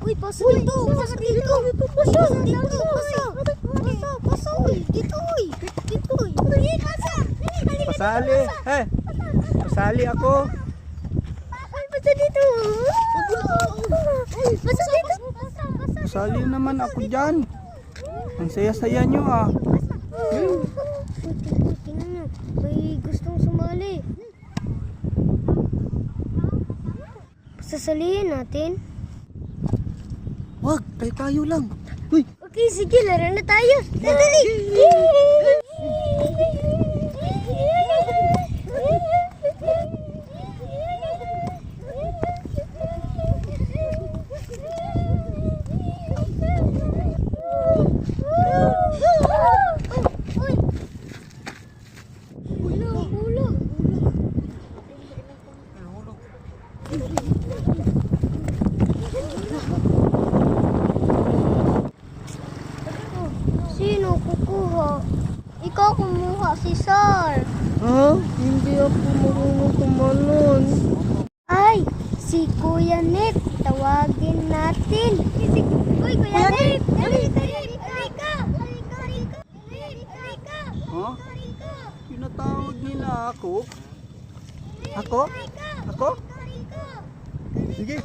Uy, pasa dito. Pasa dito. Pasa dito. Pasa. Uy, dito. Uy, dito. Uy, pasa. Pasali. Pasali ako. Ay, pasa dito. Pasa dito. Pasali naman ako dyan. Ang saya-saya nyo ah. Tingnan nyo. May gustong sumali. Sasalihin natin. Wag, tayo lang. Uy, Okay, sige, laro na tayo. Dali! Ulo. Sino kukuha? Ikaw kumuha, si Sar. ha? Hindi ako marunong tumalon. Ay, si Kuya Nick. Tawagin natin. Uy, Kuya Nick! Halika! Ha? Pinatawag nila ako? Ako? Ako? Sige.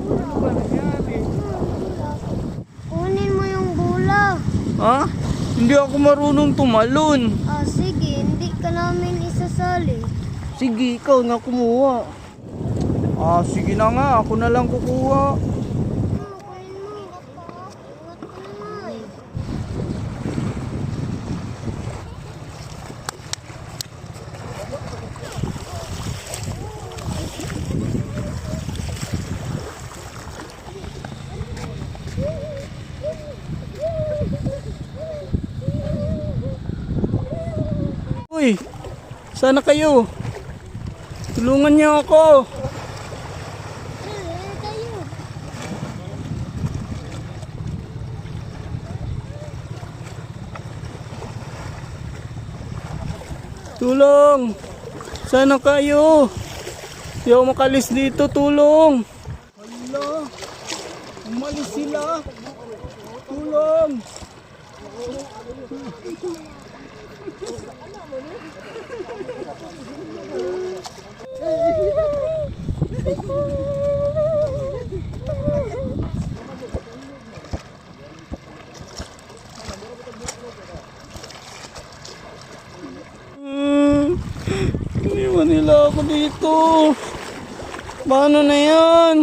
Ano ba nangyari? Kunin mo yung bola. Ha? Hindi ako marunong tumalon. Sige, hindi ka namin isasali. Sige, ikaw na kumuha. Sige na nga. Ako na lang kukuha. Kunin mo. Ingat ka naman. Uy, sana kayo. Tulungan niyo ako. Tayo. Tulong. Sana kayo. Di ako makalis dito. Tulong. Hala. Umalis sila. Tulong. Iniwan nila ako dito. Paano na yan?